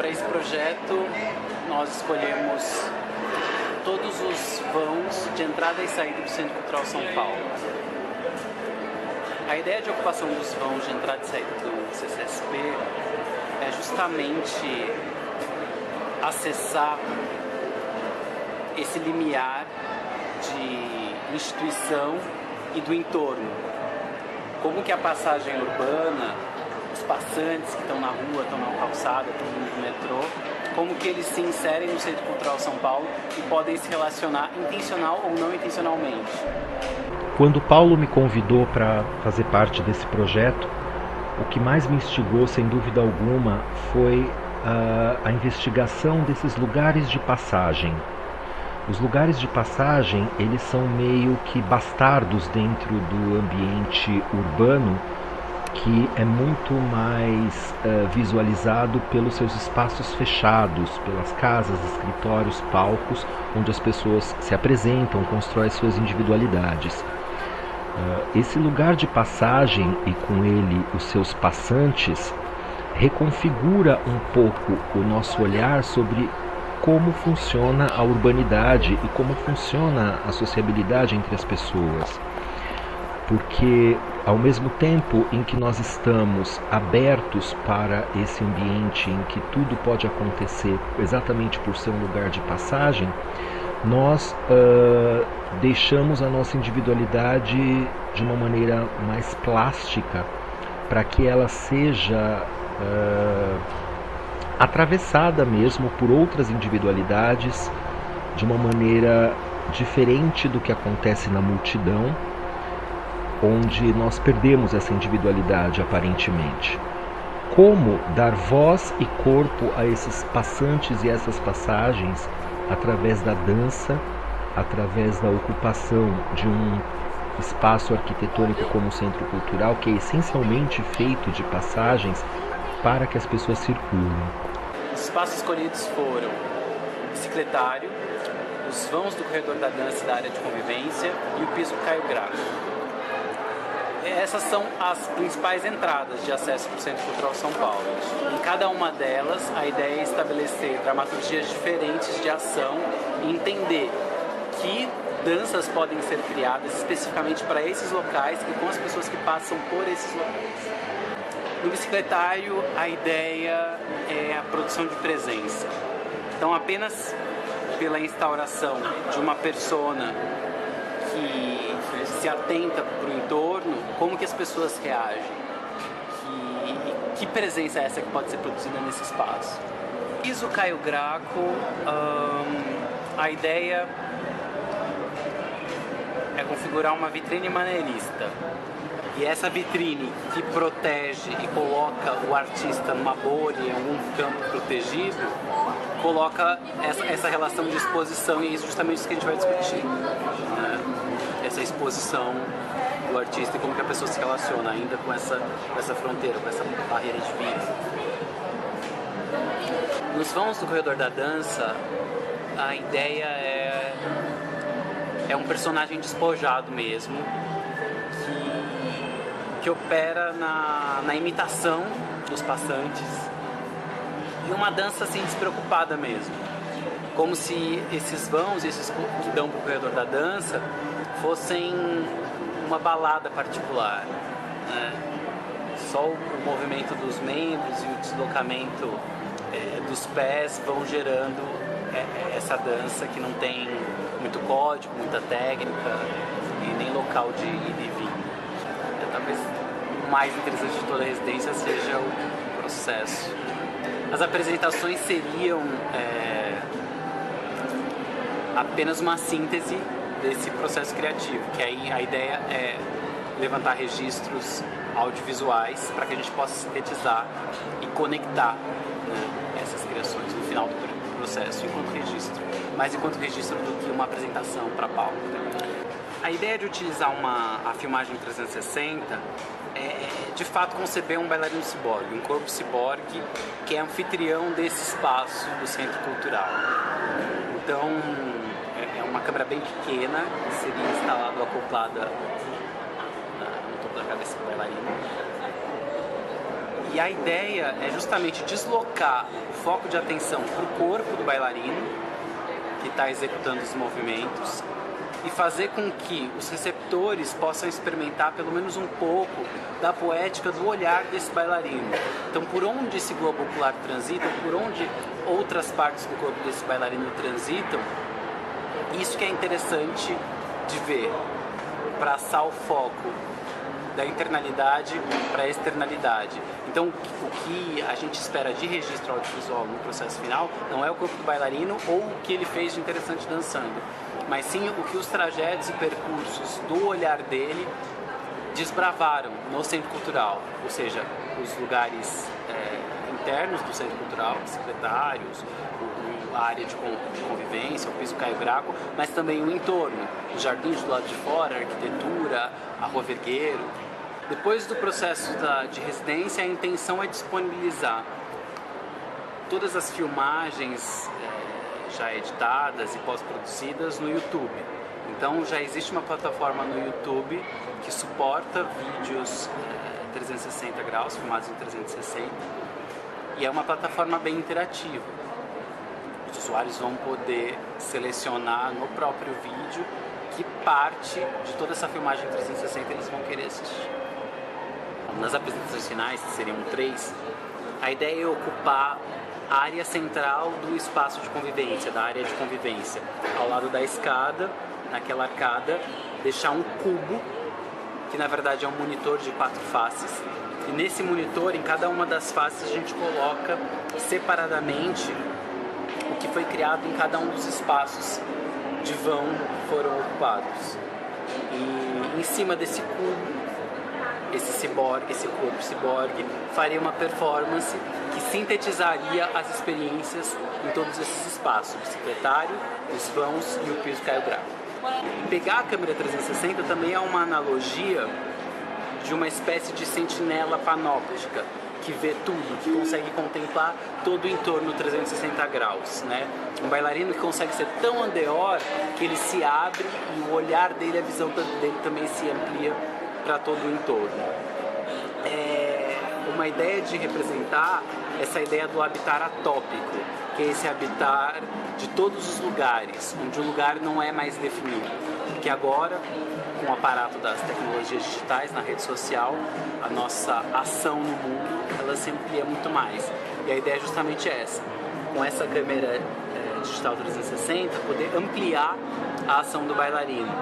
para esse projeto, nós escolhemos todos os vãos de entrada e saída do Centro Cultural São Paulo. A ideia de ocupação dos vãos de entrada e saída do CCSP é justamente acessar esse limiar de instituição e do entorno. Como que a passagem urbana, os passantes que estão na rua, estão na calçada, estão no metrô, como que eles se inserem no Centro Cultural São Paulo e podem se relacionar intencional ou não intencionalmente. Quando Paulo me convidou para fazer parte desse projeto, o que mais me instigou, sem dúvida alguma, foi a investigação desses lugares de passagem. Os lugares de passagem, eles são meio que bastardos dentro do ambiente urbano, que é muito mais visualizado pelos seus espaços fechados, pelas casas, escritórios, palcos, onde as pessoas se apresentam, constroem suas individualidades. Esse lugar de passagem e com ele os seus passantes reconfigura um pouco o nosso olhar sobre como funciona a urbanidade e como funciona a sociabilidade entre as pessoas. Porque ao mesmo tempo em que nós estamos abertos para esse ambiente em que tudo pode acontecer exatamente por ser um lugar de passagem, nós deixamos a nossa individualidade de uma maneira mais plástica para que ela seja atravessada mesmo por outras individualidades de uma maneira diferente do que acontece na multidão, onde nós perdemos essa individualidade aparentemente. Como dar voz e corpo a esses passantes e essas passagens através da dança, através da ocupação de um espaço arquitetônico como o Centro Cultural, que é essencialmente feito de passagens para que as pessoas circulem. Os espaços escolhidos foram o bicicletário, os vãos do corredor da dança da área de convivência e o piso Caio Graco. Essas são as principais entradas de acesso para o Centro Cultural São Paulo. Em cada uma delas, a ideia é estabelecer dramaturgias diferentes de ação e entender que danças podem ser criadas especificamente para esses locais e com as pessoas que passam por esses locais. No bicicletário, a ideia é a produção de presença. Então, apenas pela instauração de uma persona que se atenta para o entorno, como que as pessoas reagem? Que presença é essa que pode ser produzida nesse espaço? Piso Caio Graco, a ideia é configurar uma vitrine maneirista. E essa vitrine que protege e coloca o artista numa bolha, em algum campo protegido, coloca essa relação de exposição, e é justamente isso que a gente vai discutir, né? Essa exposição do artista e como que a pessoa se relaciona ainda com essa fronteira, com essa barreira de vida. Nos vãos do corredor da dança, a ideia é um personagem despojado mesmo, que opera na imitação dos passantes e uma dança assim despreocupada mesmo, como se esses vãos, esses que dão para o corredor da dança, fossem uma balada particular, né? Só o movimento dos membros e o deslocamento dos pés vão gerando essa dança que não tem muito código, muita técnica e nem local de ir e vir. Talvez o mais interessante de toda a residência seja o processo. As apresentações seriam apenas uma síntese desse processo criativo, que aí a ideia é levantar registros audiovisuais para que a gente possa sintetizar e conectar, né, essas criações no final do processo enquanto registro, mais enquanto registro do que uma apresentação para palco. A ideia de utilizar a filmagem 360 é, de fato, conceber um bailarino ciborgue, um corpo ciborgue que é anfitrião desse espaço do Centro Cultural. Então, é uma câmera bem pequena, que seria instalada, acoplada no topo da cabeça do bailarino. E a ideia é justamente deslocar o foco de atenção para o corpo do bailarino, que está executando os movimentos, e fazer com que os receptores possam experimentar pelo menos um pouco da poética do olhar desse bailarino. Então, por onde esse globo ocular transita, por onde outras partes do corpo desse bailarino transitam, isso que é interessante de ver, para assar o foco da internalidade para a externalidade. Então, o que a gente espera de registro audiovisual no processo final não é o corpo do bailarino ou o que ele fez de interessante dançando, mas sim o que os trajetos e percursos do olhar dele desbravaram no centro cultural, ou seja, os lugares internos do centro cultural, secretários, a área de convivência, o piso Caio Graco, mas também o entorno, os jardins do lado de fora, a arquitetura, a Rua Vergueiro. Depois do processo de residência, a intenção é disponibilizar todas as filmagens já editadas e pós-produzidas no YouTube. Então já existe uma plataforma no YouTube que suporta vídeos 360 graus, filmados em 360, e é uma plataforma bem interativa. Os usuários vão poder selecionar no próprio vídeo que parte de toda essa filmagem 360 eles vão querer assistir. Nas apresentações finais, que seriam 3, a ideia é ocupar a área central do espaço de convivência, da área de convivência, ao lado da escada, naquela arcada, deixar um cubo, que na verdade é um monitor de 4 faces, e nesse monitor, em cada uma das faces, a gente coloca separadamente o que foi criado em cada um dos espaços de vão que foram ocupados. E em cima desse cubo, esse corpo ciborgue, faria uma performance que sintetizaria as experiências em todos esses espaços, o secretário, os vãos e o piso Caio Graco. E pegar a câmera 360 também é uma analogia de uma espécie de sentinela panóptica, que vê tudo, que consegue contemplar todo o entorno 360 graus, né? Um bailarino que consegue ser tão andeor que ele se abre e o olhar dele, a visão dele também se amplia para todo o entorno. É uma ideia de representar essa ideia do habitar atópico, que é esse habitar de todos os lugares, onde o lugar não é mais definido. Que agora, com o aparato das tecnologias digitais na rede social, a nossa ação no mundo, ela se amplia muito mais. E a ideia é justamente essa. Com essa câmera digital 360, poder ampliar a ação do bailarino.